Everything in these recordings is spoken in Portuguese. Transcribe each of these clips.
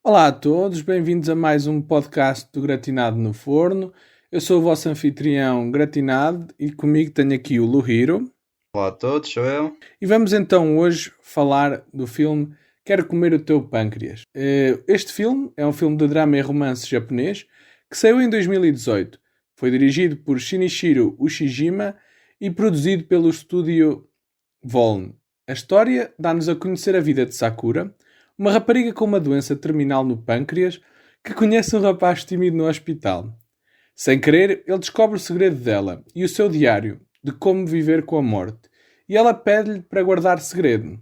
Olá a todos, bem-vindos a mais um podcast do Gratinado no Forno. Eu sou o vosso anfitrião Gratinado e comigo tenho aqui o Luhiro. Olá a todos, sou eu. E vamos então hoje falar do filme Quero Comer o Teu Pâncreas. Este filme é um filme de drama e romance japonês que saiu em 2018. Foi dirigido por Shinichiro Ushijima e produzido pelo estúdio Voln. A história dá-nos a conhecer a vida de Sakura, uma rapariga com uma doença terminal no pâncreas que conhece um rapaz tímido no hospital. Sem querer, ele descobre o segredo dela e o seu diário de como viver com a morte, e ela pede-lhe para guardar segredo.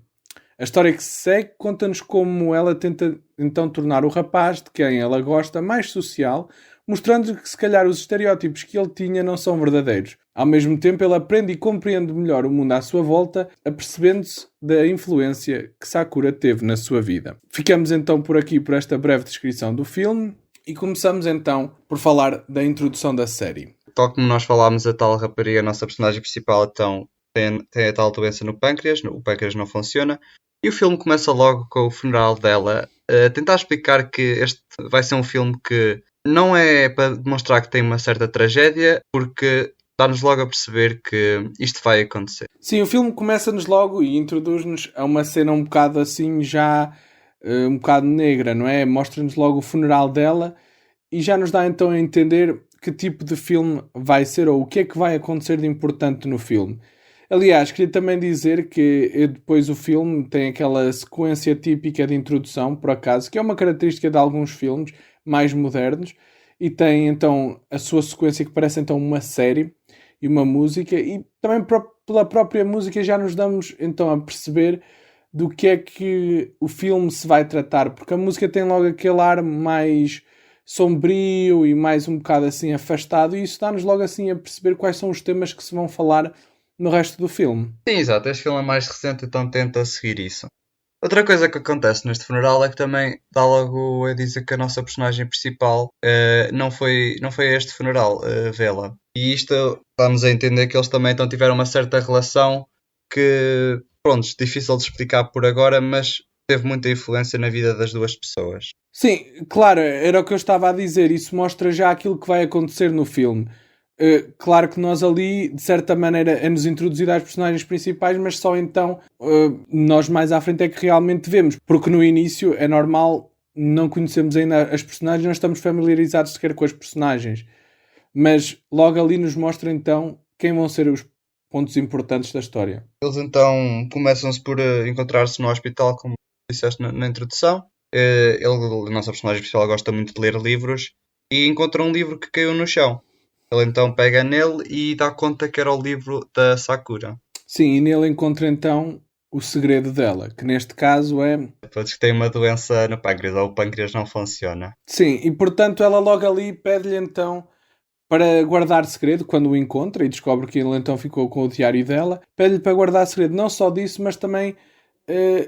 A história que se segue conta-nos como ela tenta então tornar o rapaz, de quem ela gosta, mais social, mostrando que se calhar os estereótipos que ele tinha não são verdadeiros. Ao mesmo tempo, ele aprende e compreende melhor o mundo à sua volta, apercebendo-se da influência que Sakura teve na sua vida. Ficamos então por aqui por esta breve descrição do filme e começamos então por falar da introdução da série. Tal como nós falámos, a tal rapariga, a nossa personagem principal, então tem a tal doença no pâncreas, o pâncreas não funciona, e o filme começa logo com o funeral dela, a tentar explicar que este vai ser um filme que não é para demonstrar que tem uma certa tragédia, porque dá-nos logo a perceber que isto vai acontecer. Sim, o filme começa-nos logo e introduz-nos a uma cena um bocado assim já um bocado negra, não é? Mostra-nos logo o funeral dela e já nos dá então a entender que tipo de filme vai ser ou o que é que vai acontecer de importante no filme. Aliás, queria também dizer que depois o filme tem aquela sequência típica de introdução, por acaso, que é uma característica de alguns filmes mais modernos, e tem então a sua sequência que parece então uma série e uma música, e também pela própria música já nos damos então a perceber do que é que o filme se vai tratar, porque a música tem logo aquele ar mais sombrio e mais um bocado assim afastado, e isso dá-nos logo assim a perceber quais são os temas que se vão falar no resto do filme. Sim, exato, este filme é mais recente, então tenta seguir isso. Outra coisa que acontece neste funeral é que também dá logo a dizer que a nossa personagem principal não foi a este funeral vê-la. E isto dá-nos a entender que eles também então tiveram uma certa relação que, pronto, difícil de explicar por agora, mas teve muita influência na vida das duas pessoas. Sim, claro, era o que eu estava a dizer. Isso mostra já aquilo que vai acontecer no filme. Claro que nós ali, de certa maneira, é-nos introduzido às personagens principais, mas só então nós mais à frente é que realmente vemos. Porque no início é normal, não conhecemos ainda as personagens, não estamos familiarizados sequer com as personagens. Mas logo ali nos mostra então quem vão ser os pontos importantes da história. Eles então começam-se por encontrar-se no hospital, como disseste na introdução. A nossa personagem principal gosta muito de ler livros e encontra um livro que caiu no chão. Ele então pega nele e dá conta que era o livro da Sakura. Sim, e nele encontra então o segredo dela, que neste caso é... Todos que têm uma doença no pâncreas, ou o pâncreas não funciona. Sim, e portanto ela logo ali pede-lhe então para guardar segredo quando o encontra e descobre que ele então ficou com o diário dela. Pede-lhe para guardar segredo não só disso, mas também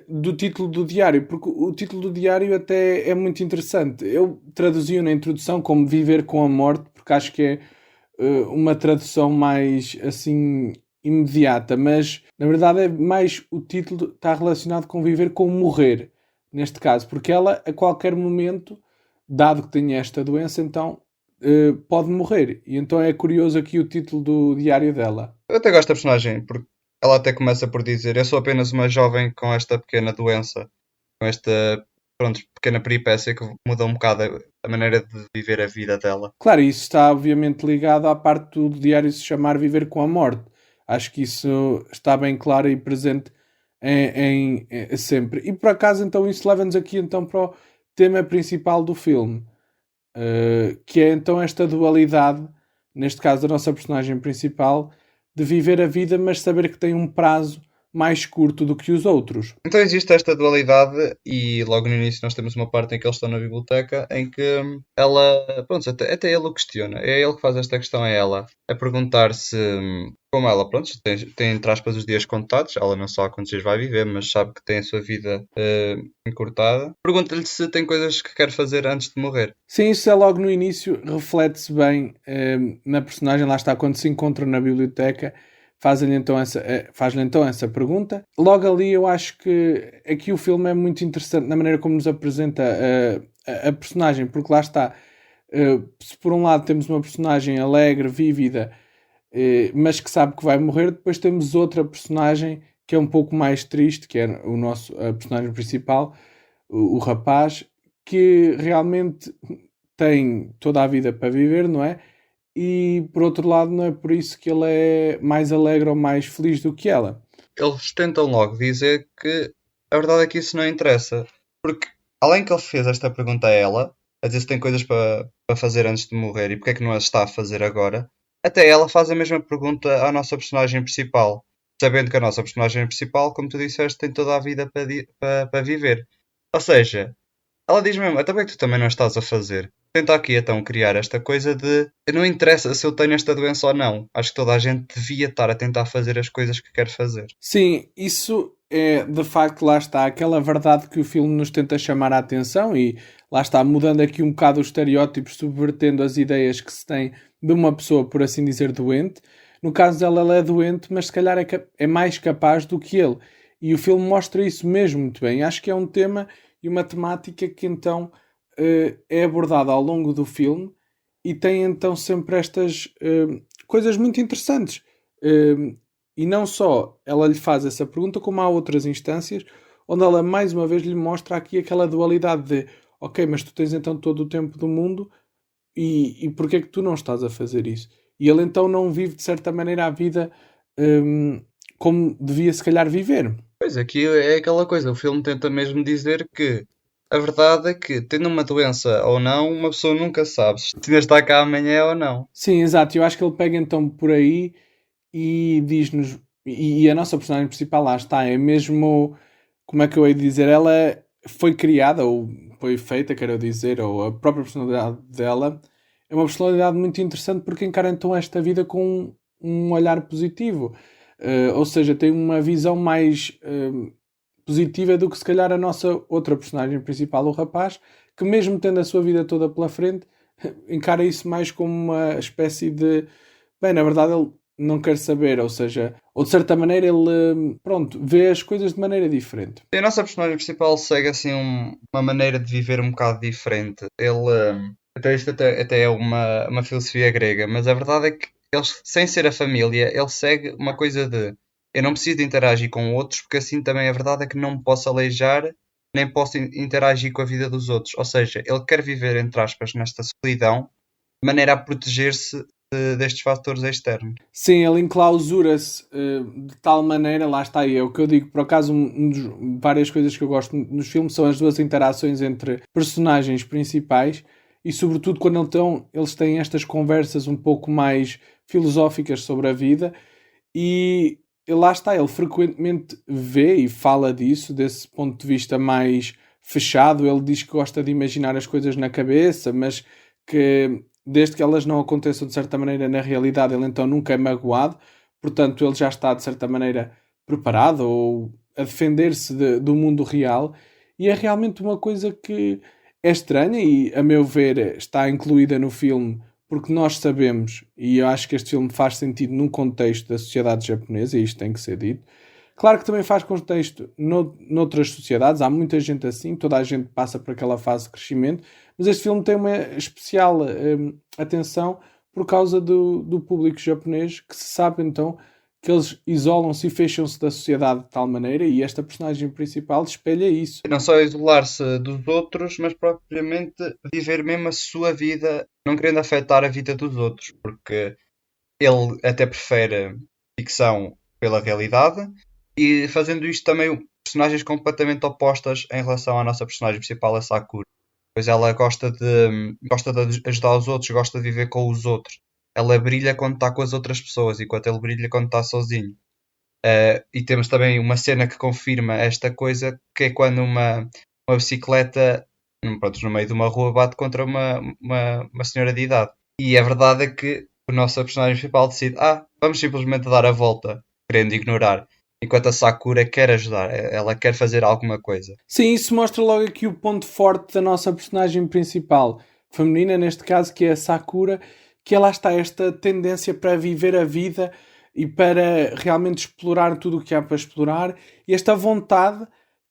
do título do diário, porque o título do diário até é muito interessante. Eu traduzi-o na introdução como Viver com a Morte, porque acho que é uma tradução mais assim imediata, mas na verdade é mais o título está relacionado com viver com morrer, neste caso, porque ela a qualquer momento, dado que tem esta doença, então pode morrer. E então é curioso aqui o título do diário dela. Eu até gosto da personagem, porque ela até começa por dizer: eu sou apenas uma jovem com esta pequena doença, com esta, pronto, pequena peripécia que muda um bocado a maneira de viver a vida dela. Claro, isso está obviamente ligado à parte do diário se chamar Viver com a Morte. Acho que isso está bem claro e presente sempre. E por acaso, então, isso leva-nos aqui então para o tema principal do filme, que é então esta dualidade, neste caso da nossa personagem principal, de viver a vida, mas saber que tem um prazo mais curto do que os outros. Então existe esta dualidade e logo no início nós temos uma parte em que eles estão na biblioteca em que ela, pronto, até ele o questiona. É ele que faz esta questão a ela, a perguntar se, como ela, pronto, tem entre aspas os dias contados, ela não sabe quantos dias vai viver, mas sabe que tem a sua vida encurtada. Pergunta-lhe se tem coisas que quer fazer antes de morrer. Sim, isso é logo no início, reflete-se bem na personagem, lá está, quando se encontram na biblioteca, faz-lhe então essa pergunta. Logo ali eu acho que aqui o filme é muito interessante na maneira como nos apresenta a personagem, porque lá está, se por um lado temos uma personagem alegre, vívida, mas que sabe que vai morrer, depois temos outra personagem que é um pouco mais triste, que é a personagem principal, o rapaz, que realmente tem toda a vida para viver, não é? E por outro lado, não é por isso que ele é mais alegre ou mais feliz do que ela. Eles tentam logo dizer que a verdade é que isso não interessa. Porque, além que ele fez esta pergunta a ela, a dizer se tem coisas para fazer antes de morrer e porque é que não as está a fazer agora, até ela faz a mesma pergunta à nossa personagem principal. Sabendo que a nossa personagem principal, como tu disseste, tem toda a vida para viver. Ou seja, ela diz mesmo, até bem que tu também não estás a fazer. Tenta aqui então criar esta coisa de não interessa se eu tenho esta doença ou não. Acho que toda a gente devia estar a tentar fazer as coisas que quer fazer. Sim, isso é de facto, lá está, aquela verdade que o filme nos tenta chamar a atenção e lá está, mudando aqui um bocado os estereótipos, subvertendo as ideias que se tem de uma pessoa, por assim dizer, doente. No caso dela, ela é doente, mas se calhar é mais capaz do que ele. E o filme mostra isso mesmo muito bem. Acho que é um tema e uma temática que então é abordada ao longo do filme e tem então sempre estas coisas muito interessantes. E não só ela lhe faz essa pergunta, como há outras instâncias onde ela mais uma vez lhe mostra aqui aquela dualidade de ok, mas tu tens então todo o tempo do mundo e porquê é que tu não estás a fazer isso? E ele então não vive de certa maneira a vida como devia se calhar viver. Pois aqui é aquela coisa, o filme tenta mesmo dizer que a verdade é que, tendo uma doença ou não, uma pessoa nunca sabe se ainda está cá amanhã ou não. Sim, exato. Eu acho que ele pega então por aí e diz-nos. E a nossa personagem principal lá está, é mesmo. Como é que eu hei de dizer? Ela foi criada, ou foi feita, quero dizer, ou a própria personalidade dela é uma personalidade muito interessante porque encara então esta vida com um olhar positivo. Ou seja, tem uma visão mais positiva do que se calhar a nossa outra personagem principal, o rapaz, que mesmo tendo a sua vida toda pela frente, encara isso mais como uma espécie de. Bem, na verdade ele não quer saber, ou seja, ou de certa maneira ele, pronto, vê as coisas de maneira diferente. E a nossa personagem principal segue assim uma maneira de viver um bocado diferente. Até isto até é uma filosofia grega, mas a verdade é que ele, sem ser a família, ele segue uma coisa de eu não preciso de interagir com outros, porque assim também a verdade é que não me posso aleijar, nem posso interagir com a vida dos outros. Ou seja, ele quer viver, entre aspas, nesta solidão, de maneira a proteger-se destes fatores externos. Sim, ele enclausura-se de tal maneira, lá está aí, é o que eu digo, por acaso, várias coisas que eu gosto nos filmes são as duas interações entre personagens principais e, sobretudo, quando eles têm estas conversas um pouco mais filosóficas sobre a vida e lá está, ele frequentemente vê e fala disso, desse ponto de vista mais fechado. Ele diz que gosta de imaginar as coisas na cabeça, mas que desde que elas não aconteçam de certa maneira na realidade, ele então nunca é magoado, portanto ele já está de certa maneira preparado ou a defender-se do mundo real, e é realmente uma coisa que é estranha e, a meu ver, está incluída no filme porque nós sabemos, e eu acho que este filme faz sentido num contexto da sociedade japonesa, e isto tem que ser dito. Claro que também faz contexto noutras sociedades, há muita gente assim, toda a gente passa por aquela fase de crescimento, mas este filme tem uma especial atenção por causa do público japonês, que se sabe então que eles isolam-se e fecham-se da sociedade de tal maneira, e esta personagem principal espelha isso. Não só isolar-se dos outros, mas propriamente viver mesmo a sua vida, não querendo afetar a vida dos outros, porque ele até prefere ficção pela realidade e fazendo isto também personagens completamente opostas em relação à nossa personagem principal, a Sakura. Pois ela gosta de ajudar os outros, gosta de viver com os outros. Ela brilha quando está com as outras pessoas, enquanto ele brilha quando está sozinho. E temos também uma cena que confirma esta coisa, que é quando uma bicicleta, pronto, no meio de uma rua, bate contra uma senhora de idade. E a verdade é que o nosso personagem principal decide, vamos simplesmente dar a volta, querendo ignorar. Enquanto a Sakura quer ajudar, ela quer fazer alguma coisa. Sim, isso mostra logo aqui o ponto forte da nossa personagem principal, feminina neste caso, que é a Sakura, que ela está esta tendência para viver a vida e para realmente explorar tudo o que há para explorar, e esta vontade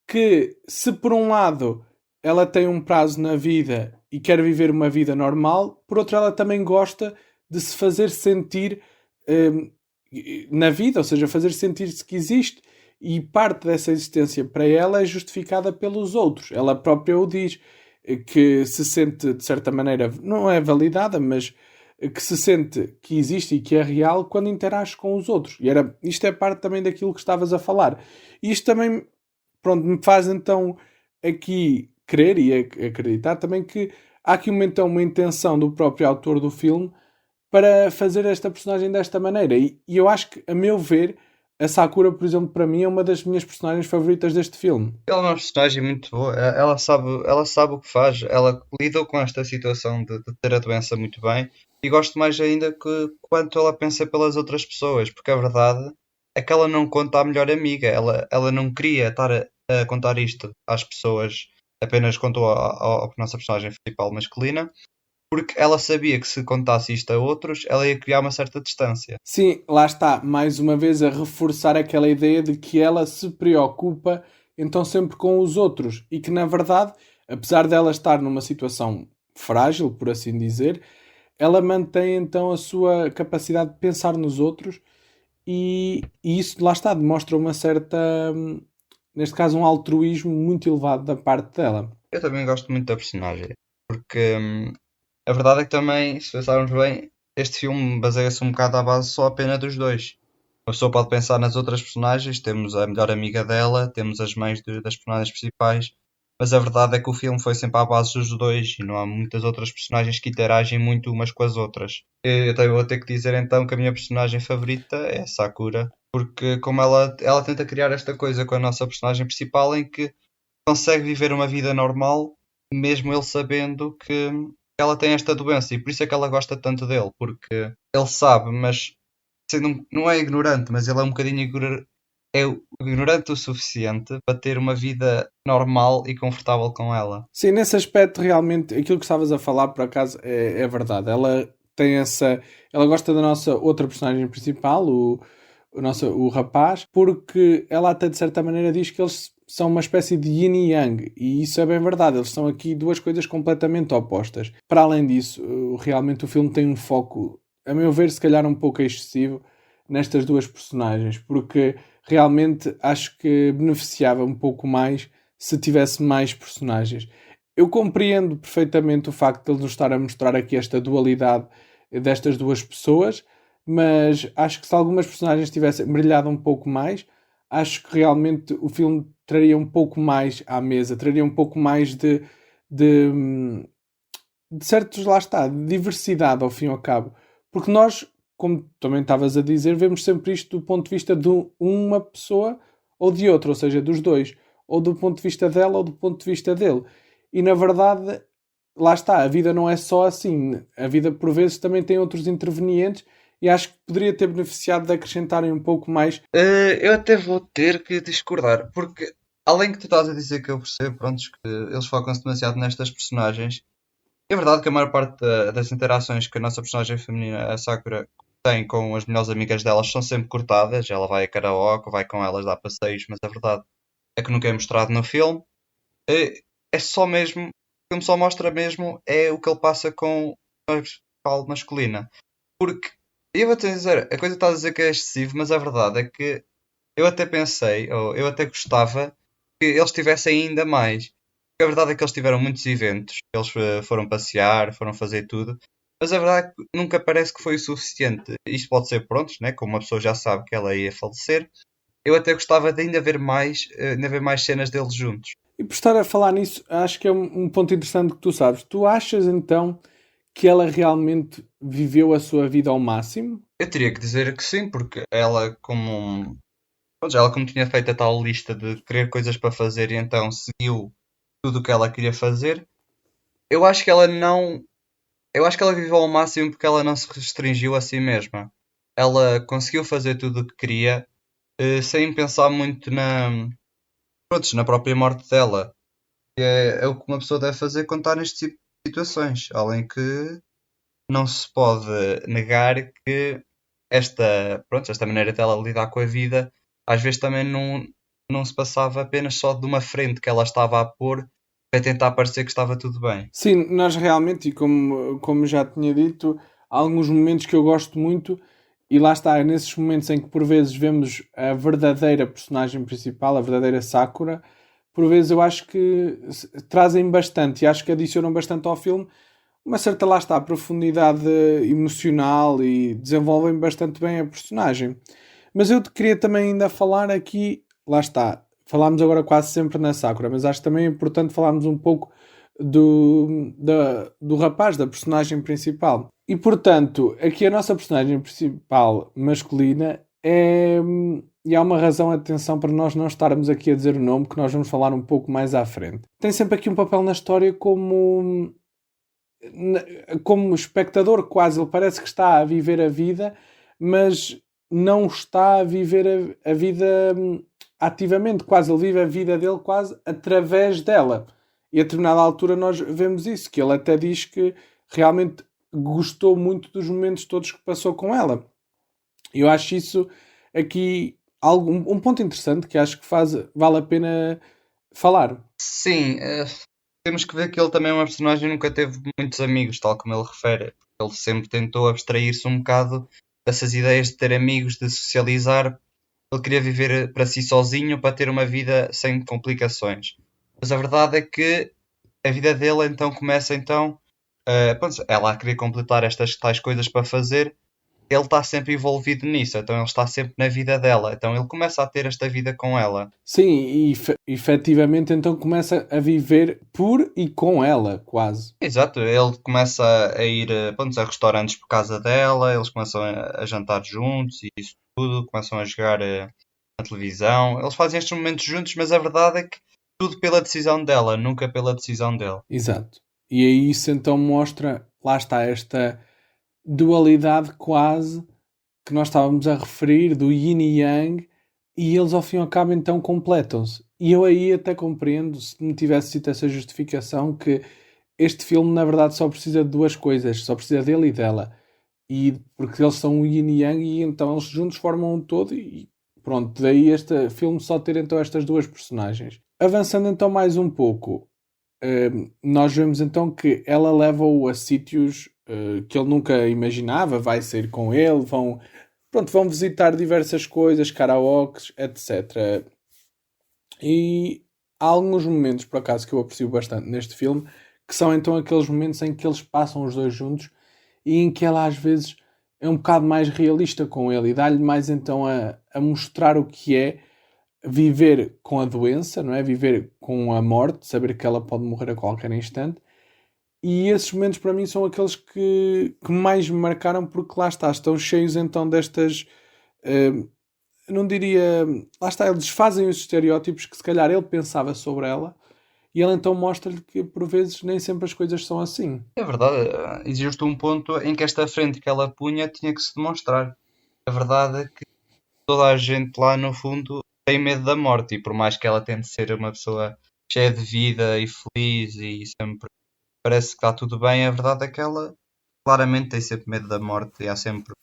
que, se por um lado ela tem um prazo na vida e quer viver uma vida normal, por outro, ela também gosta de se fazer sentir hum, na vida, ou seja, fazer sentir-se que existe. E parte dessa existência para ela é justificada pelos outros. Ela própria o diz, que se sente, de certa maneira, não é validada, mas que se sente que existe e que é real quando interage com os outros. E isto é parte também daquilo que estavas a falar. E isto também, pronto, me faz então aqui crer e acreditar também que há aqui então uma intenção do próprio autor do filme para fazer esta personagem desta maneira. E eu acho que, a meu ver, a Sakura, por exemplo, para mim é uma das minhas personagens favoritas deste filme. Ela é uma personagem muito boa, ela sabe o que faz, ela lidou com esta situação de ter a doença muito bem e gosto mais ainda que quanto ela pensa pelas outras pessoas, porque a verdade é que ela não conta à melhor amiga, ela não queria estar a contar isto às pessoas, apenas contou à nossa personagem principal masculina, porque ela sabia que se contasse isto a outros, ela ia criar uma certa distância. Sim, lá está, mais uma vez a reforçar aquela ideia de que ela se preocupa então sempre com os outros e que na verdade, apesar dela estar numa situação frágil, por assim dizer, ela mantém então a sua capacidade de pensar nos outros e isso lá está, demonstra uma certa, neste caso, um altruísmo muito elevado da parte dela. Eu também gosto muito da personagem, porque a verdade é que também, se pensarmos bem, este filme baseia-se um bocado à base só apenas dos dois. A pessoa pode pensar nas outras personagens, temos a melhor amiga dela, temos as mães das personagens principais, mas a verdade é que o filme foi sempre à base dos dois e não há muitas outras personagens que interagem muito umas com as outras. Eu também vou ter que dizer então que a minha personagem favorita é a Sakura, porque como ela tenta criar esta coisa com a nossa personagem principal em que consegue viver uma vida normal, mesmo ele sabendo que ela tem esta doença e por isso é que ela gosta tanto dele, porque ele sabe, mas não é ignorante, mas ele é um bocadinho é ignorante o suficiente para ter uma vida normal e confortável com ela. Sim, nesse aspecto, realmente, aquilo que estavas a falar, por acaso, é verdade. Ela tem essa. Ela gosta da nossa outra personagem principal, o rapaz, porque ela até de certa maneira diz que eles são uma espécie de yin e yang, e isso é bem verdade. Eles são aqui duas coisas completamente opostas. Para além disso, realmente o filme tem um foco, a meu ver, se calhar um pouco excessivo nestas duas personagens, porque realmente acho que beneficiava um pouco mais se tivesse mais personagens. Eu compreendo perfeitamente o facto de ele nos estar a mostrar aqui esta dualidade destas duas pessoas, mas acho que se algumas personagens tivessem brilhado um pouco mais, acho que realmente o filme traria um pouco mais à mesa, traria um pouco mais de, de certos, lá está, de diversidade ao fim e ao cabo. Porque nós, como também estavas a dizer, vemos sempre isto do ponto de vista de uma pessoa ou de outra, ou seja, dos dois, ou do ponto de vista dela ou do ponto de vista dele. E na verdade, lá está, a vida não é só assim. A vida por vezes também tem outros intervenientes e acho que poderia ter beneficiado de acrescentarem um pouco mais. Eu até vou ter que discordar, porque além que tu estás a dizer que eu percebo, pronto, que eles focam-se demasiado nestas personagens, é verdade que a maior parte das interações que a nossa personagem feminina, a Sakura, tem com as melhores amigas delas são sempre cortadas. Ela vai a karaoke, vai com elas dar passeios, mas a verdade é que nunca é mostrado no filme. É só mesmo, o filme só mostra mesmo é o que ele passa com a principal masculina. Porque, eu vou-te dizer, a coisa está a dizer que é excessivo, mas a verdade é que eu até pensei, ou eu até gostava que eles tivessem ainda mais. Porque a verdade é que eles tiveram muitos eventos, eles foram passear, foram fazer tudo, mas a verdade é que nunca parece que foi o suficiente. Isto pode ser prontos, né? Como uma pessoa já sabe que ela ia falecer. Eu até gostava de ainda ver mais cenas deles juntos. E por estar a falar nisso, acho que é um ponto interessante que tu sabes. Tu achas então que ela realmente viveu a sua vida ao máximo? Eu teria que dizer que sim, porque ela pronto, ela como tinha feito a tal lista de querer coisas para fazer e então seguiu tudo o que ela queria fazer, eu acho que ela não. Eu acho que ela viveu ao máximo porque ela não se restringiu a si mesma. Ela conseguiu fazer tudo o que queria, sem pensar muito pronto, na própria morte dela. É o que uma pessoa deve fazer quando está neste tipo de situações. Além que não se pode negar que esta maneira dela lidar com a vida, às vezes também não se passava apenas só de uma frente que ela estava a pôr para tentar parecer que estava tudo bem. Sim, nós realmente, e como já tinha dito, há alguns momentos que eu gosto muito, e lá está, é nesses momentos em que por vezes vemos a verdadeira personagem principal, a verdadeira Sakura, por vezes eu acho que trazem bastante e acho que adicionam bastante ao filme uma certa, lá está, profundidade emocional e desenvolvem bastante bem a personagem. Mas eu queria também ainda falar aqui, lá está, falámos agora quase sempre na Sakura, mas acho também importante falarmos um pouco do rapaz, da personagem principal. E portanto, aqui a nossa personagem principal masculina é. E há uma razão, atenção, para nós não estarmos aqui a dizer o nome, que nós vamos falar um pouco mais à frente. Tem sempre aqui um papel na história como espectador, quase. Ele parece que está a viver a vida, mas não está a viver a vida ativamente, quase. Ele vive a vida dele quase através dela. E a determinada altura nós vemos isso, que ele até diz que realmente gostou muito dos momentos todos que passou com ela. Eu acho isso aqui um ponto interessante que acho que vale a pena falar. Sim, temos que ver que ele também é uma personagem que nunca teve muitos amigos, tal como ele refere. Ele sempre tentou abstrair-se um bocado dessas ideias de ter amigos, de socializar. Ele queria viver para si sozinho, para ter uma vida sem complicações. Mas a verdade é que a vida dele então começa então, pronto, ela a querer completar estas tais coisas para fazer, ele está sempre envolvido nisso, então ele está sempre na vida dela, então ele começa a ter esta vida com ela. Sim, e efetivamente então começa a viver por e com ela, quase. Exato, ele começa a ir pronto, a restaurantes por causa dela, eles começam a jantar juntos e isso tudo, começam a jogar na televisão, eles fazem estes momentos juntos, mas a verdade é que tudo pela decisão dela, nunca pela decisão dele. Exato. E aí isso então mostra, lá está, esta dualidade quase que nós estávamos a referir, do yin e yang, e eles ao fim e ao cabo então completam-se. E eu aí até compreendo, se me tivesse sido essa justificação, que este filme na verdade só precisa de duas coisas, só precisa dele e dela. E porque eles são o yin e yang e então eles juntos formam um todo e pronto, daí este filme só ter então estas duas personagens. Avançando então mais um pouco, nós vemos então que ela leva-o a sítios que ele nunca imaginava, vai sair com ele, vão visitar diversas coisas, karaokes, etc. E há alguns momentos, por acaso, que eu aprecio bastante neste filme, que são então aqueles momentos em que eles passam os dois juntos e em que ela às vezes é um bocado mais realista com ele e dá-lhe mais então a mostrar o que é viver com a doença, não é? Viver com a morte, saber que ela pode morrer a qualquer instante. E esses momentos para mim são aqueles que mais me marcaram porque lá está, estão cheios então destas. Não diria. Lá está, eles fazem os estereótipos que se calhar ele pensava sobre ela e ele então mostra-lhe que por vezes nem sempre as coisas são assim. É verdade, existe um ponto em que esta frente que ela punha tinha que se demonstrar. A verdade é que toda a gente lá no fundo tem medo da morte e por mais que ela tente ser uma pessoa cheia de vida e feliz e sempre parece que está tudo bem, a verdade é que ela claramente tem sempre medo da morte e há sempre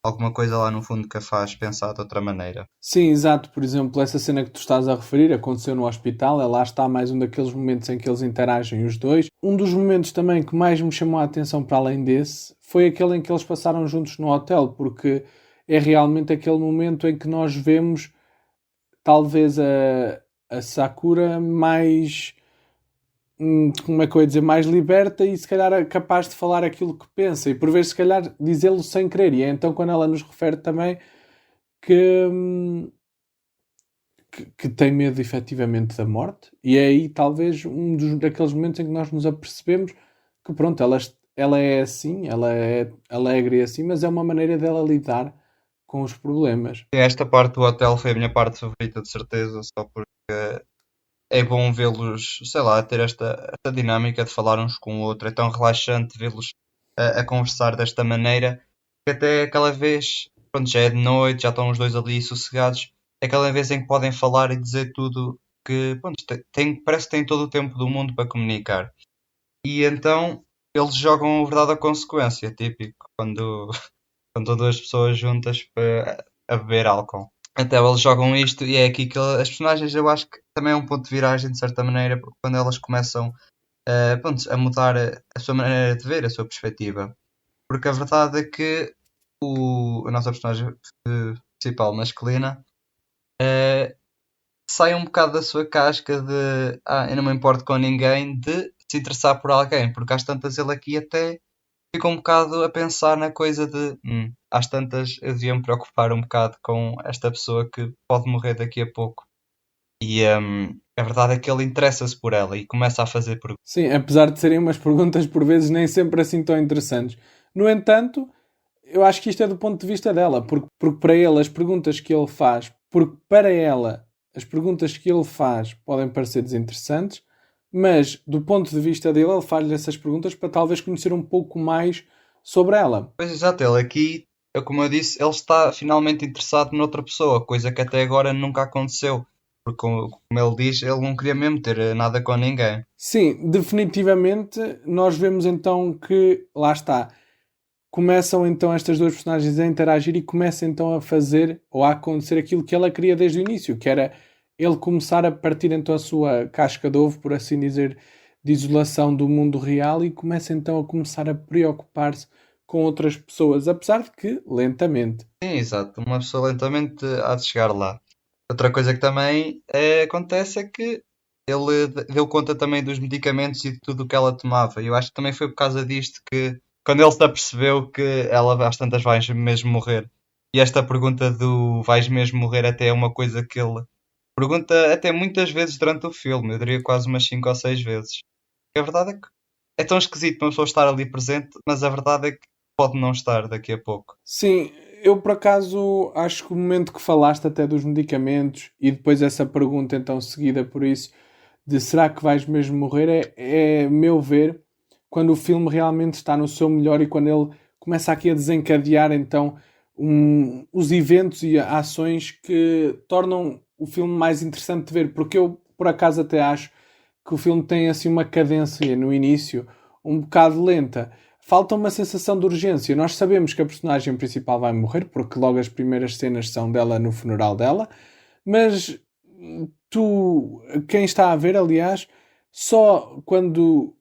alguma coisa lá no fundo que a faz pensar de outra maneira. Sim, exato. Por exemplo, essa cena que tu estás a referir aconteceu no hospital. Lá está mais um daqueles momentos em que eles interagem os dois. Um dos momentos também que mais me chamou a atenção para além desse foi aquele em que eles passaram juntos no hotel, porque é realmente aquele momento em que nós vemos talvez a Sakura mais, como é que eu ia dizer, mais liberta e se calhar é capaz de falar aquilo que pensa e por vezes se calhar dizê-lo sem querer. E é então quando ela nos refere também que, que tem medo efetivamente da morte e é aí talvez daqueles momentos em que nós nos apercebemos que pronto, ela é assim, ela é alegre e assim, mas é uma maneira dela lidar com os problemas. Esta parte do hotel foi a minha parte favorita de certeza, só porque é bom vê-los, sei lá, ter esta dinâmica de falar uns com o outro. É tão relaxante vê-los a conversar desta maneira que até aquela vez, pronto, já é de noite, já estão os dois ali sossegados, é aquela vez em que podem falar e dizer tudo que, pronto, parece que têm todo o tempo do mundo para comunicar. E então eles jogam a verdade à consequência, típico, quando, quando estão duas pessoas juntas a beber álcool. Então eles jogam isto e é aqui que as personagens eu acho que também é um ponto de viragem de certa maneira quando elas começam pronto, a mudar a sua maneira de ver, a sua perspectiva. Porque a verdade é que a nossa personagem principal masculina eh, sai um bocado da sua casca de eu não me importo com ninguém, de se interessar por alguém, porque às tantas ele aqui até fica um bocado a pensar na coisa de às tantas eu devia me preocupar um bocado com esta pessoa que pode morrer daqui a pouco. E a verdade é que ele interessa-se por ela e começa a fazer perguntas. Sim, apesar de serem umas perguntas por vezes nem sempre assim tão interessantes. No entanto, eu acho que isto é do ponto de vista dela, porque para ele as perguntas que ele faz, porque para ela as perguntas que ele faz podem parecer desinteressantes, mas do ponto de vista dele, ele faz-lhe essas perguntas para talvez conhecer um pouco mais sobre ela. Pois exato, ele aqui, como eu disse, ele está finalmente interessado noutra pessoa, coisa que até agora nunca aconteceu. Porque, como ele diz, ele não queria mesmo ter nada com ninguém. Sim, definitivamente nós vemos então que, lá está, começam então estas duas personagens a interagir e começam então a fazer ou a acontecer aquilo que ela queria desde o início, que era ele começar a partir então a sua casca de ovo, por assim dizer, de isolação do mundo real e começa então a começar a preocupar-se com outras pessoas, apesar de que lentamente. Sim, exato, uma pessoa lentamente há de chegar lá. Outra coisa que também acontece é que ele deu conta também dos medicamentos e de tudo o que ela tomava. E eu acho que também foi por causa disto que, quando ele se apercebeu que ela às tantas vai mesmo morrer. E esta pergunta do vais mesmo morrer até é uma coisa que ele pergunta até muitas vezes durante o filme. Eu diria quase umas 5 ou 6 vezes. E a verdade é que é tão esquisito uma pessoa estar ali presente, mas a verdade é que pode não estar daqui a pouco. Sim, eu por acaso acho que o momento que falaste até dos medicamentos e depois essa pergunta então seguida por isso de será que vais mesmo morrer é meu ver quando o filme realmente está no seu melhor e quando ele começa aqui a desencadear então os eventos e ações que tornam o filme mais interessante de ver, porque eu por acaso até acho que o filme tem assim uma cadência no início um bocado lenta. Falta uma sensação de urgência. Nós sabemos que a personagem principal vai morrer, porque logo as primeiras cenas são dela no funeral dela, mas tu, quem está a ver, aliás, só quando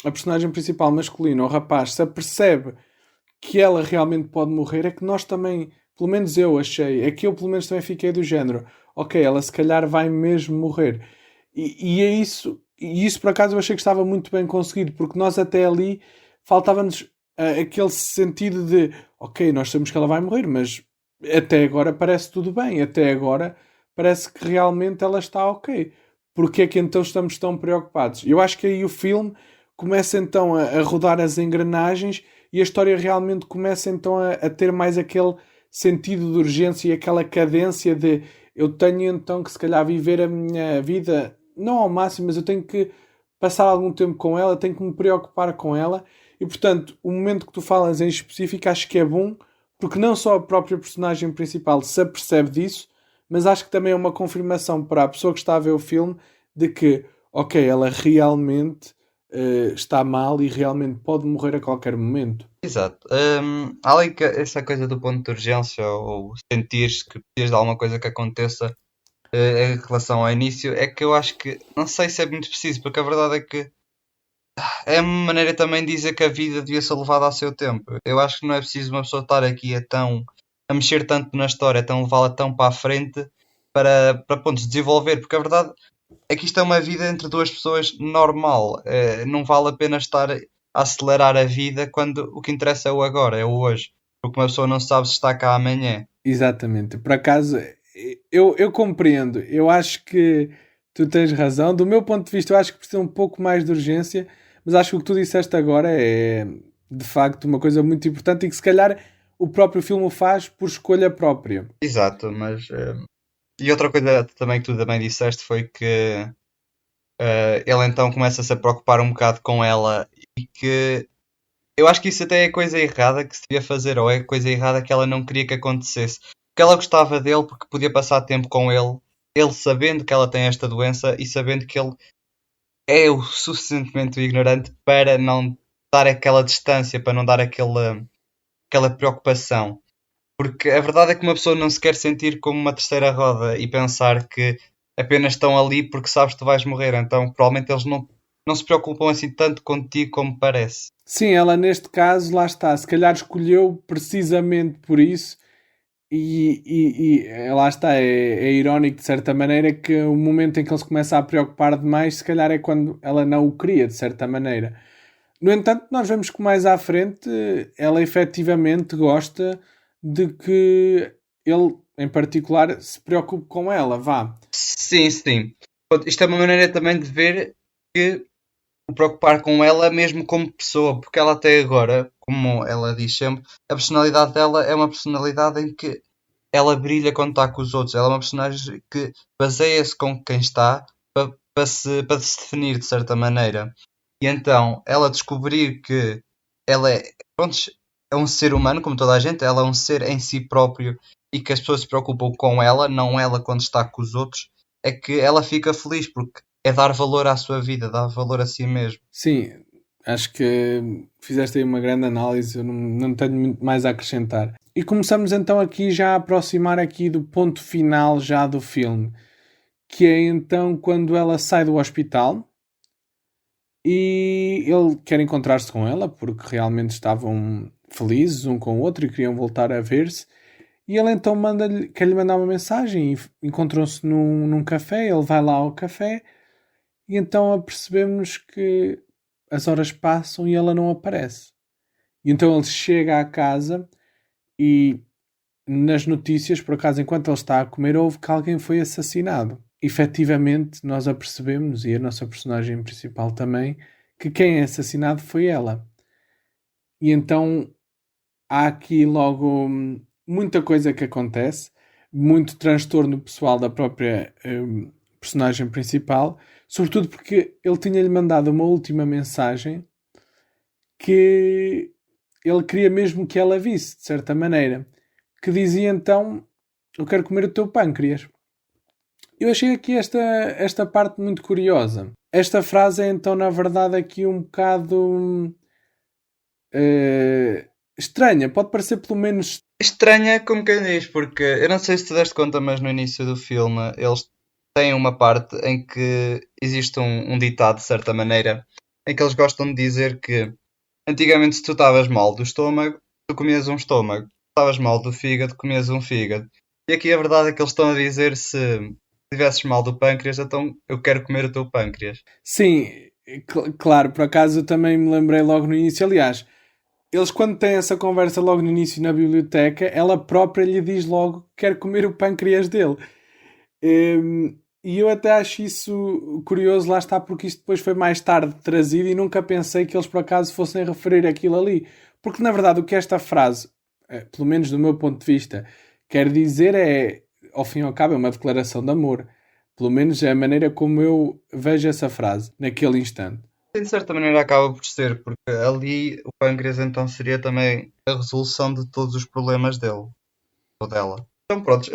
a personagem principal masculina, o rapaz, se apercebe que ela realmente pode morrer, é que nós também, pelo menos eu achei, é que eu pelo menos também fiquei do género, ok, ela se calhar vai mesmo morrer. E é isso, e isso por acaso eu achei que estava muito bem conseguido, porque nós até ali faltava-nos aquele sentido de, ok, nós sabemos que ela vai morrer, mas até agora parece tudo bem, até agora parece que realmente ela está ok. Porque é que então estamos tão preocupados? Eu acho que aí o filme começa então a rodar as engrenagens e a história realmente começa então a ter mais aquele sentido de urgência e aquela cadência de eu tenho então que se calhar viver a minha vida não ao máximo, mas eu tenho que passar algum tempo com ela, tenho que me preocupar com ela e portanto o momento que tu falas em específico acho que é bom porque não só a própria personagem principal se apercebe disso, mas acho que também é uma confirmação para a pessoa que está a ver o filme de que, ok, ela realmente está mal e realmente pode morrer a qualquer momento. Exato. Além que essa coisa do ponto de urgência ou sentires que precisas de alguma coisa que aconteça em relação ao início, é que eu acho que não sei se é muito preciso, porque a verdade é que é uma maneira também de dizer que a vida devia ser levada ao seu tempo. Eu acho que não é preciso uma pessoa estar aqui a mexer tanto na história, tão levá-la tão para a frente para pontos desenvolver, porque a verdade é que isto é uma vida entre duas pessoas normal. Não vale a pena estar a acelerar a vida quando o que interessa é o agora, é o hoje. Porque uma pessoa não sabe se está cá amanhã. Exatamente. Por acaso, eu compreendo. Eu acho que tu tens razão. Do meu ponto de vista, eu acho que precisa um pouco mais de urgência, mas acho que o que tu disseste agora é de facto uma coisa muito importante e que se calhar o próprio filme o faz por escolha própria. Exato, mas. E outra coisa também que tu também disseste foi que ele então começa-se a preocupar um bocado com ela e que eu acho que isso até é coisa errada que se devia fazer, ou é coisa errada que ela não queria que acontecesse. Porque ela gostava dele porque podia passar tempo com ele sabendo que ela tem esta doença e sabendo que ele é o suficientemente ignorante para não dar aquela distância, para não dar aquela preocupação. Porque a verdade é que uma pessoa não se quer sentir como uma terceira roda e pensar que apenas estão ali porque sabes que tu vais morrer. Então, provavelmente eles não se preocupam assim tanto contigo como parece. Sim, ela neste caso, lá está, se calhar escolheu precisamente por isso. Lá está, é irónico de certa maneira que o momento em que ele se começa a preocupar demais, se calhar é quando ela não o queria, de certa maneira. No entanto, nós vemos que mais à frente ela efetivamente gosta de que ele, em particular, se preocupe com ela, vá. Sim, sim. Pronto, isto é uma maneira também de ver que o preocupar com ela mesmo como pessoa, porque ela até agora, como ela diz sempre, a personalidade dela é uma personalidade em que ela brilha quando está com os outros. Ela é uma personagem que baseia-se com quem está para se definir de certa maneira. E então, ela descobrir que ela é, pronto, é um ser humano, como toda a gente, ela é um ser em si próprio e que as pessoas se preocupam com ela, não ela quando está com os outros, é que ela fica feliz porque é dar valor à sua vida, dar valor a si mesmo. Sim, acho que fizeste aí uma grande análise, eu não tenho muito mais a acrescentar. E começamos então aqui já a aproximar aqui do ponto final já do filme, que é então quando ela sai do hospital e ele quer encontrar-se com ela porque realmente estavam felizes um com o outro e queriam voltar a ver-se. E ele então quer lhe mandar uma mensagem e encontram-se num café, ele vai lá ao café e então apercebemos que as horas passam e ela não aparece. E então ele chega à casa e nas notícias, por acaso, enquanto ele está a comer, houve que alguém foi assassinado. Efetivamente, nós apercebemos, e a nossa personagem principal também, que quem é assassinado foi ela. E então há aqui logo muita coisa que acontece, muito transtorno pessoal da própria personagem principal, sobretudo porque ele tinha-lhe mandado uma última mensagem que ele queria mesmo que ela visse, de certa maneira, que dizia então: Eu quero comer o teu pâncreas. Eu achei aqui esta parte muito curiosa. Esta frase é então, na verdade, aqui um bocado estranha. Pode parecer pelo menos. Estranha, como quem diz, porque eu não sei se te deste conta, mas no início do filme eles têm uma parte em que existe um ditado, de certa maneira, em que eles gostam de dizer que antigamente se tu estavas mal do estômago, tu comias um estômago. Se estavas mal do fígado, comias um fígado. E aqui a verdade é que eles estão a dizer se tivesses mal do pâncreas, então eu quero comer o teu pâncreas. Sim, claro, por acaso eu também me lembrei logo no início. Aliás, eles quando têm essa conversa logo no início na biblioteca, ela própria lhe diz logo que quer comer o pâncreas dele. E eu até acho isso curioso, lá está, porque isto depois foi mais tarde trazido e nunca pensei que eles por acaso fossem referir aquilo ali. Porque na verdade o que esta frase, pelo menos do meu ponto de vista, quer dizer é, ao fim e ao cabo, é uma declaração de amor. Pelo menos é a maneira como eu vejo essa frase, naquele instante. E de certa maneira acaba por ser, porque ali o pâncreas então seria também a resolução de todos os problemas dele ou dela. Então pronto,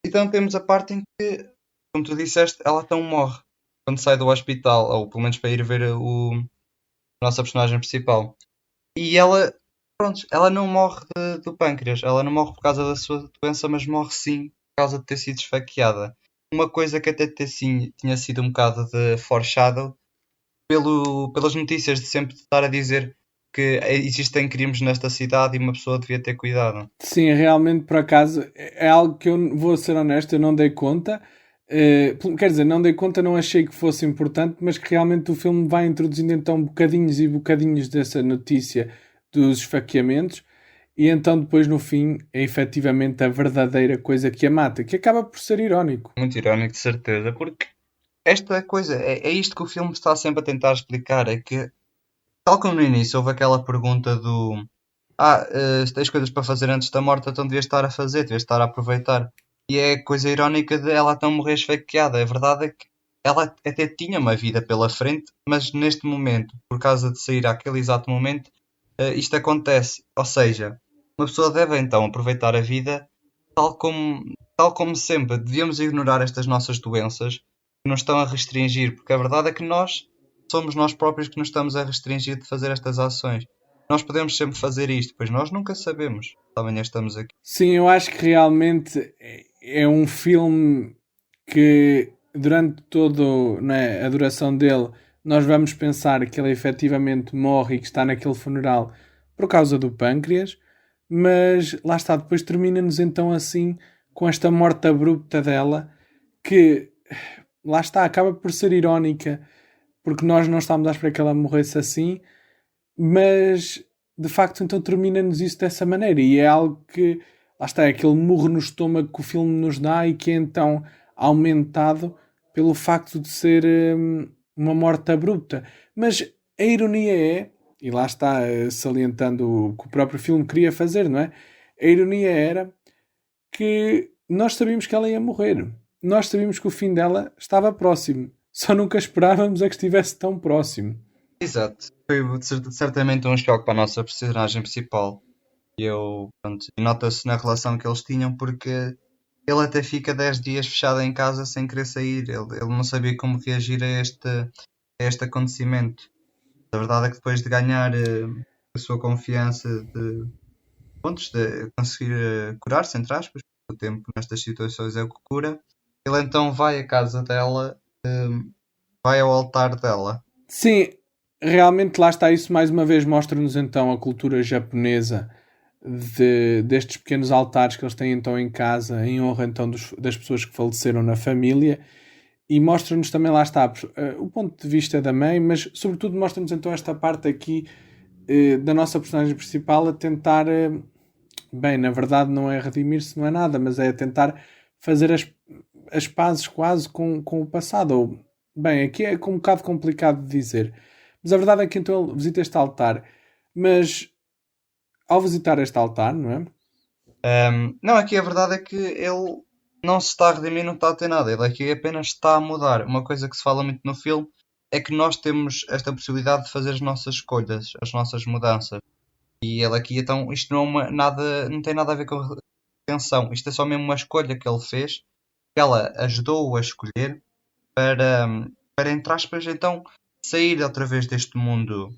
então temos a parte em que, como tu disseste, ela então morre quando sai do hospital, ou pelo menos para ir ver a nossa personagem principal. E ela, pronto, ela não morre do pâncreas, ela não morre por causa da sua doença, mas morre sim por causa de ter sido esfaqueada. Uma coisa que até sim, tinha sido um bocado de foreshadow pelas notícias de sempre estar a dizer que existem crimes nesta cidade e uma pessoa devia ter cuidado. Sim, realmente por acaso é algo que eu vou ser honesto, eu não dei conta. Quer dizer, não dei conta, não achei que fosse importante, mas que realmente o filme vai introduzindo então bocadinhos e bocadinhos dessa notícia dos esfaqueamentos, e então depois no fim é efetivamente a verdadeira coisa que a mata, que acaba por ser irónico. Muito irónico, de certeza, porque esta coisa, é isto que o filme está sempre a tentar explicar, é que, tal como no início, houve aquela pergunta do se tens coisas para fazer antes da morte, então devias estar a fazer, devias estar a aproveitar. E é coisa irónica de ela então morrer esfaqueada. A verdade é que ela até tinha uma vida pela frente, mas neste momento, por causa de sair àquele exato momento, isto acontece. Ou seja, uma pessoa deve então aproveitar a vida tal como sempre. Devíamos ignorar estas nossas doenças que nos estão a restringir, porque a verdade é que nós somos nós próprios que nos estamos a restringir de fazer estas ações. nós podemos sempre fazer isto, pois nós nunca sabemos. Amanhã estamos aqui. Sim, eu acho que realmente é um filme que durante toda, né, a duração dele nós vamos pensar que ele efetivamente morre e que está naquele funeral por causa do pâncreas, mas lá está, depois termina-nos então assim com esta morte abrupta dela que lá está, acaba por ser irónica porque nós não estávamos à espera que ela morresse assim, mas de facto então termina-nos isso dessa maneira e é algo que lá está, é aquele murro no estômago que o filme nos dá e que é então aumentado pelo facto de ser uma morte abrupta. Mas a ironia é, e lá está salientando o que o próprio filme queria fazer, não é? A ironia era que nós sabíamos que ela ia morrer. Nós sabíamos que o fim dela estava próximo. Só nunca esperávamos a que estivesse tão próximo. Exato. Foi certamente um choque para a nossa personagem principal. Pronto, e nota-se na relação que eles tinham porque ele até fica 10 dias fechado em casa sem querer sair. Ele não sabia como reagir a este acontecimento. A verdade é que depois de ganhar a sua confiança de pontos, de conseguir curar-se, entre aspas, o tempo nestas situações é o que cura, ele então vai à casa dela, vai ao altar dela. Sim, realmente lá está isso mais uma vez mostra-nos então a cultura japonesa destes pequenos altares que eles têm então em casa em honra então das pessoas que faleceram na família e mostra-nos também lá está o ponto de vista da mãe, mas sobretudo mostra-nos então esta parte aqui da nossa personagem principal a tentar bem, na verdade não é redimir-se, não é nada, mas é tentar fazer as pazes quase com o passado, ou bem, aqui é um bocado complicado de dizer, mas a verdade é que então ele visita este altar, mas ao visitar este altar, não é? Não, aqui a verdade é que ele não se está a redimir, não está a ter nada. Ele aqui apenas está a mudar. Uma coisa que se fala muito no filme é que nós temos esta possibilidade de fazer as nossas escolhas, as nossas mudanças. E ele aqui, então, isto não, não tem nada a ver com redenção. Isto é só mesmo uma escolha que ele fez, que ela ajudou-o a escolher para, entre aspas, então, sair outra vez deste mundo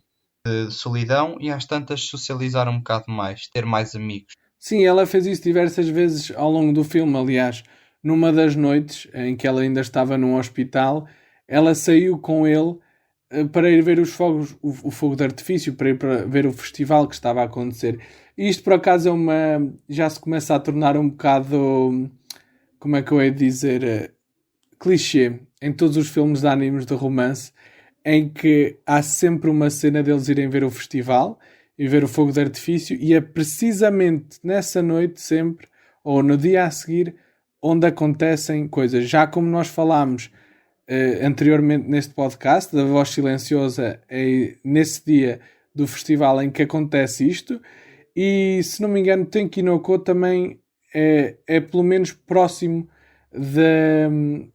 de solidão e às tantas socializar um bocado mais, ter mais amigos. Sim, ela fez isso diversas vezes ao longo do filme. Aliás, numa das noites em que ela ainda estava num hospital, ela saiu com ele para ir ver os fogos, o fogo de artifício, para ir para ver o festival que estava a acontecer. E isto, por acaso, já se começa a tornar um bocado, como é que eu hei de dizer, clichê em todos os filmes de animes de romance, em que há sempre uma cena deles irem ver o festival e ver o fogo de artifício, e é precisamente nessa noite sempre, ou no dia a seguir, onde acontecem coisas. Já como nós falámos anteriormente neste podcast, da Voz Silenciosa, é nesse dia do festival em que acontece isto, e se não me engano, Tenkinoko também é pelo menos próximo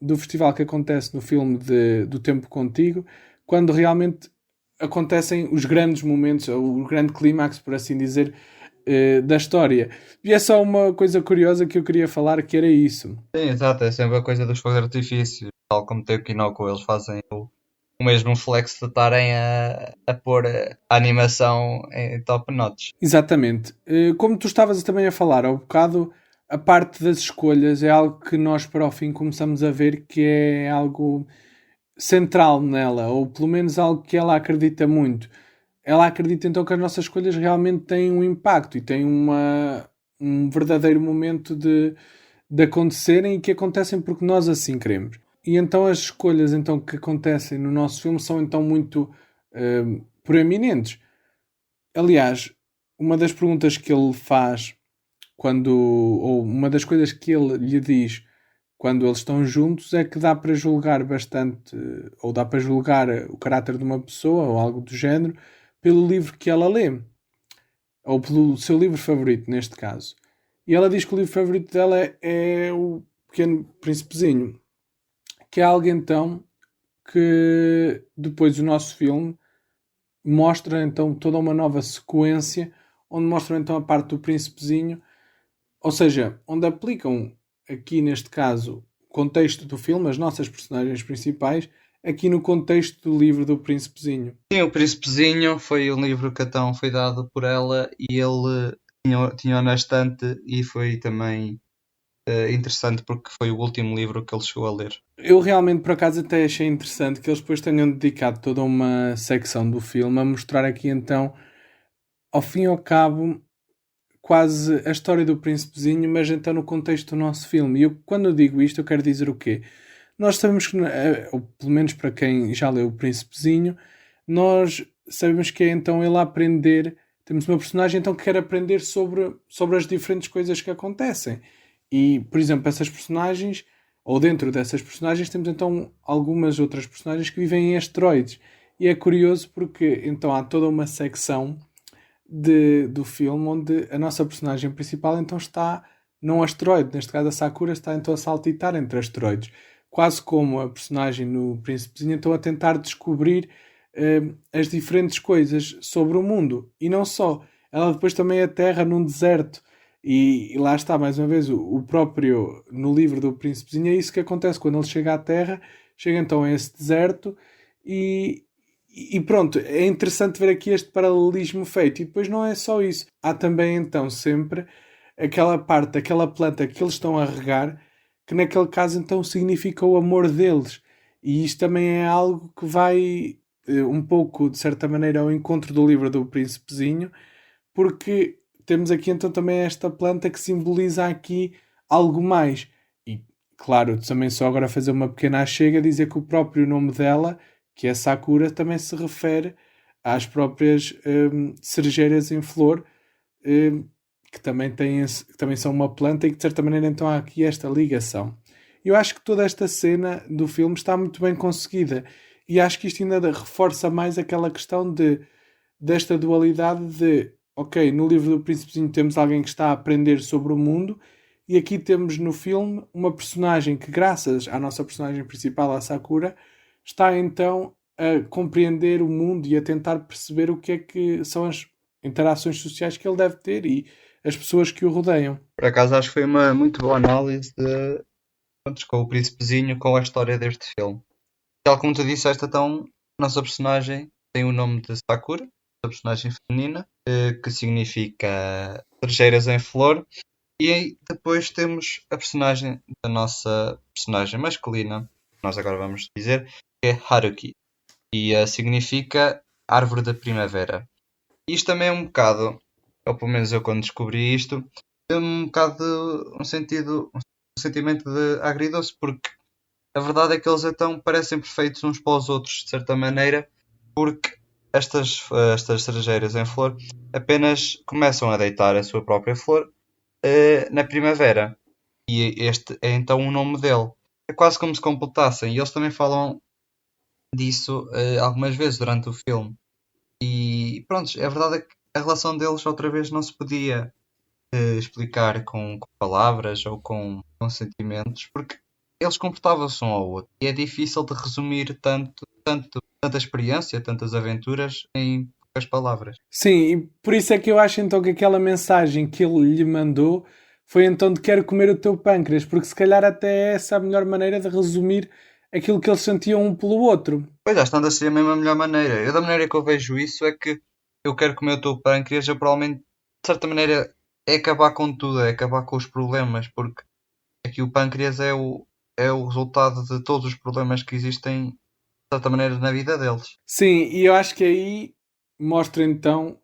do festival que acontece no filme do Tempo Contigo, quando realmente acontecem os grandes momentos, o grande clímax, por assim dizer, da história. E é só uma coisa curiosa que eu queria falar, que era isso. Sim, exato, é sempre a coisa dos fogos de artifício. Tal como tem o Kinoko, eles fazem o mesmo flex de estarem a pôr a animação em top notch. Exatamente. Como tu estavas também a falar há um bocado, a parte das escolhas é algo que nós para o fim começamos a ver que é algo central nela, ou pelo menos algo que ela acredita muito. Ela acredita então que as nossas escolhas realmente têm um impacto e têm um verdadeiro momento de acontecerem e que acontecem porque nós assim queremos. E então as escolhas então, que acontecem no nosso filme são então muito proeminentes. Aliás, uma das perguntas que ele faz ou uma das coisas que ele lhe diz quando eles estão juntos é que dá para julgar bastante, ou dá para julgar o caráter de uma pessoa ou algo do género pelo livro que ela lê, ou pelo seu livro favorito neste caso. E ela diz que o livro favorito dela é o Pequeno Príncipezinho, que é algo então que depois o nosso filme mostra então toda uma nova sequência onde mostram então a parte do príncipezinho, ou seja, onde aplicam aqui neste caso o contexto do filme, as nossas personagens principais, aqui no contexto do livro do Príncipezinho. Sim, o Príncipezinho foi um livro que então foi dado por ela e ele tinha na estante e foi também interessante porque foi o último livro que ele chegou a ler. Eu realmente, por acaso, até achei interessante que eles depois tenham dedicado toda uma secção do filme a mostrar aqui, então, ao fim e ao cabo, quase a história do Príncipezinho, mas então no contexto do nosso filme. E eu, quando eu digo isto, eu quero dizer o quê? Nós sabemos que, ou pelo menos para quem já leu o Príncipezinho, nós sabemos que é então ele a aprender. Temos uma personagem então que quer aprender sobre as diferentes coisas que acontecem. E, por exemplo, essas personagens, ou dentro dessas personagens, temos então algumas outras personagens que vivem em asteroides. E é curioso porque então há toda uma secção do filme onde a nossa personagem principal então está num asteroide. Neste caso a Sakura está então a saltitar entre asteroides. Quase como a personagem no Príncipezinho então a tentar descobrir as diferentes coisas sobre o mundo. E não só. Ela depois também aterra num deserto. E lá está, mais uma vez, o próprio, no livro do Príncipezinho, é isso que acontece quando ele chega à Terra, chega então a esse deserto e pronto, é interessante ver aqui este paralelismo feito. E depois não é só isso. Há também então sempre aquela parte, aquela planta que eles estão a regar, que naquele caso então significa o amor deles. E isto também é algo que vai um pouco, de certa maneira, ao encontro do livro do Príncipezinho, porque temos aqui então também esta planta que simboliza aqui algo mais. E claro, também só agora fazer uma pequena achega, dizer que o próprio nome dela, que é Sakura, também se refere às próprias cerejeiras em flor, que também que também são uma planta e que de certa maneira então há aqui esta ligação. Eu acho que toda esta cena do filme está muito bem conseguida e acho que isto ainda reforça mais aquela questão desta dualidade de ok, no livro do Príncipezinho temos alguém que está a aprender sobre o mundo e aqui temos no filme uma personagem que, graças à nossa personagem principal, a Sakura, está então a compreender o mundo e a tentar perceber o que é que são as interações sociais que ele deve ter e as pessoas que o rodeiam. Por acaso acho que foi uma muito boa análise de, pronto, com o Príncipezinho, com a história deste filme. Tal como tu disseste, então, a nossa personagem tem o nome de Sakura, a personagem feminina, que significa cerejeiras em flor. E aí depois temos a personagem da nossa personagem masculina, que nós agora vamos dizer, que é Haruki. E significa árvore da primavera. Isto também é um bocado, ou pelo menos eu quando descobri isto, tem um bocado um sentido, um sentimento de agridoce, porque a verdade é que eles então parecem perfeitos uns para os outros, de certa maneira, porque estas cerejeiras em flor apenas começam a deitar a sua própria flor na primavera. E este é então o nome dele. É quase como se completassem. E eles também falam disso algumas vezes durante o filme. E pronto, a verdade é que a relação deles outra vez não se podia explicar com palavras ou com sentimentos, porque eles comportavam-se um ao outro. E é difícil de resumir tanta experiência, tantas aventuras em poucas palavras. Sim, e por isso é que eu acho então que aquela mensagem que ele lhe mandou foi então de quero comer o teu pâncreas, porque se calhar até é essa a melhor maneira de resumir aquilo que eles sentiam um pelo outro. Pois, às tantas seria mesmo a melhor maneira. Eu, da maneira que eu vejo isso, é que eu quero comer o teu pâncreas, eu provavelmente, de certa maneira, é acabar com tudo, é acabar com os problemas, porque aqui o pâncreas é o resultado de todos os problemas que existem, de certa maneira, na vida deles. Sim, e eu acho que aí mostra então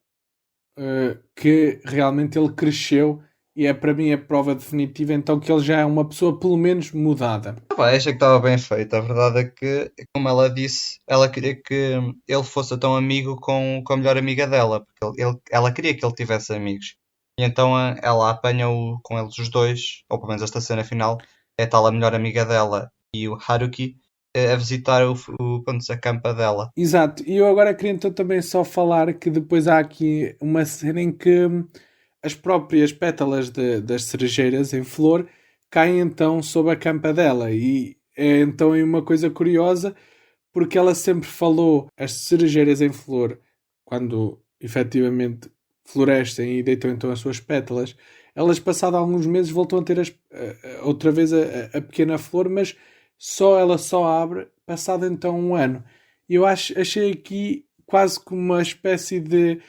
que realmente ele cresceu e é para mim a prova definitiva então que ele já é uma pessoa pelo menos mudada. Pá, achei que estava bem feito. A verdade é que, como ela disse, ela queria que ele fosse tão amigo com a melhor amiga dela, porque ela queria que ele tivesse amigos. E então ela apanha-o com eles os dois, ou pelo menos esta cena final, é tal a melhor amiga dela e o Haruki a visitar pronto, a campa dela. Exato, e eu agora queria então também só falar que depois há aqui uma cena em que as próprias pétalas das cerejeiras em flor caem então sob a campa dela e é então aí uma coisa curiosa porque ela sempre falou as cerejeiras em flor quando efetivamente florescem e deitam então as suas pétalas, elas passados alguns meses voltam a ter outra vez a pequena flor, mas ela só abre passado então um ano. E eu achei aqui quase como uma espécie de...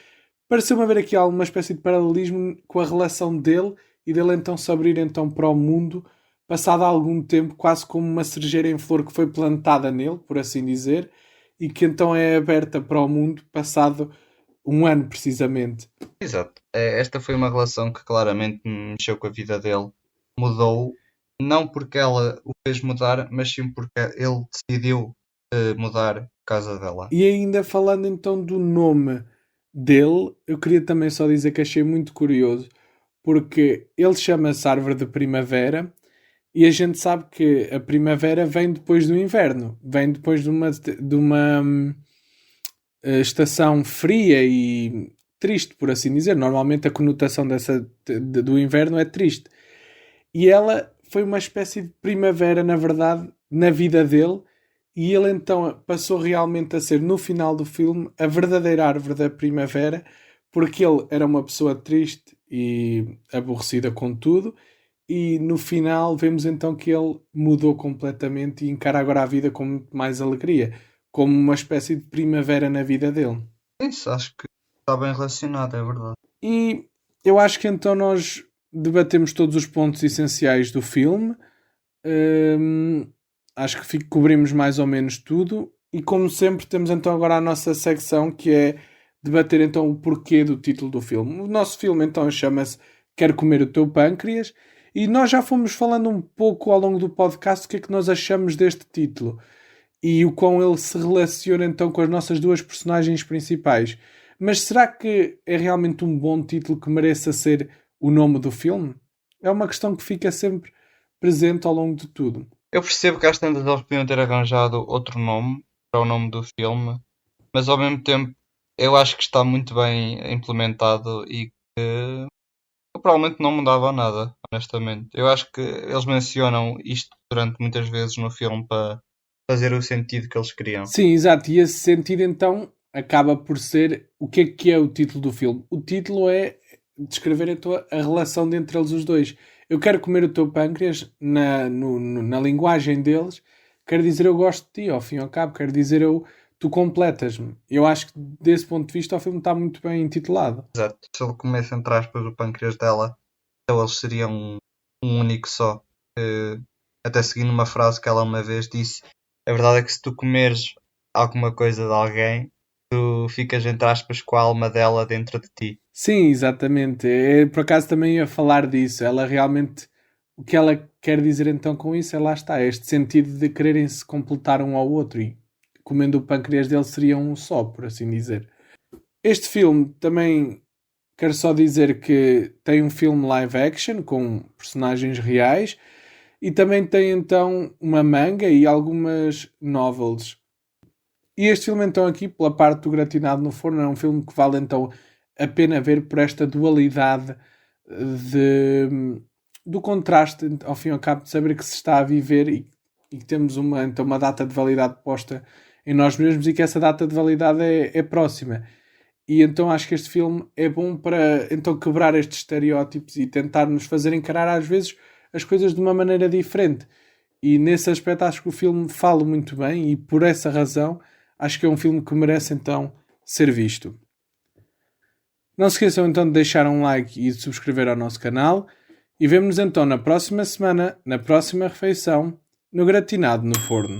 Pareceu-me haver aqui alguma espécie de paralelismo com a relação dele e dele então se abrir então para o mundo passado algum tempo, quase como uma cerejeira em flor que foi plantada nele, por assim dizer, e que então é aberta para o mundo passado um ano precisamente. Exato. Esta foi uma relação que claramente mexeu com a vida dele. Mudou, não porque ela o fez mudar, mas sim porque ele decidiu mudar por causa dela. E ainda falando então do nome dele, eu queria também só dizer que achei muito curioso, porque ele chama-se Árvore de Primavera e a gente sabe que a primavera vem depois do inverno, vem depois de uma estação fria e triste, por assim dizer. Normalmente a conotação do inverno é triste. E ela foi uma espécie de primavera, na verdade, na vida dele, e ele então passou realmente a ser, no final do filme, a verdadeira árvore da primavera, porque ele era uma pessoa triste e aborrecida com tudo, e no final vemos então que ele mudou completamente e encara agora a vida com muito mais alegria, como uma espécie de primavera na vida dele. Isso, acho que está bem relacionado, é verdade. E eu acho que então nós debatemos todos os pontos essenciais do filme. Acho que cobrimos mais ou menos tudo. E como sempre, temos então agora a nossa secção que é debater então o porquê do título do filme. O nosso filme então chama-se Quero Comer o Teu Pâncreas. E nós já fomos falando um pouco ao longo do podcast o que é que nós achamos deste título e o quão ele se relaciona então com as nossas duas personagens principais. Mas será que é realmente um bom título que mereça ser o nome do filme? É uma questão que fica sempre presente ao longo de tudo. Eu percebo que às tantas eles podiam ter arranjado outro nome para o nome do filme, mas ao mesmo tempo eu acho que está muito bem implementado e que eu provavelmente não mudava nada, honestamente. Eu acho que eles mencionam isto durante muitas vezes no filme para fazer o sentido que eles queriam. Sim, exato. E esse sentido então acaba por ser o que é o título do filme. O título é descrever então a relação entre eles os dois. Eu quero comer o teu pâncreas na linguagem deles. Quer dizer eu gosto de ti, ao fim e ao cabo. Quer dizer tu completas-me. Eu acho que desse ponto de vista o filme está muito bem intitulado. Exato. Se ele comesse entre aspas o pâncreas dela, então eles seriam um único só. Até seguindo uma frase que ela uma vez disse, a verdade é que se tu comeres alguma coisa de alguém, tu ficas entre aspas com a alma dela dentro de ti. Sim, exatamente. Por acaso também ia falar disso. Ela realmente, o que ela quer dizer então com isso, lá está, este sentido de quererem se completar um ao outro e comendo o pâncreas dele seria um só, por assim dizer. Este filme também quero só dizer que tem um filme live action com personagens reais e também tem então uma manga e algumas novels. E este filme então aqui, pela parte do Gratinado no Forno, é um filme que vale então a pena ver por esta dualidade do contraste, ao fim e ao cabo, de saber que se está a viver e que temos então uma data de validade posta em nós mesmos e que essa data de validade é próxima. E então acho que este filme é bom para então quebrar estes estereótipos e tentar nos fazer encarar às vezes as coisas de uma maneira diferente. E nesse aspecto acho que o filme fala muito bem e por essa razão acho que é um filme que merece então ser visto. Não se esqueçam então de deixar um like e de subscrever ao nosso canal e vemo-nos então na próxima semana, na próxima refeição, no Gratinado no Forno.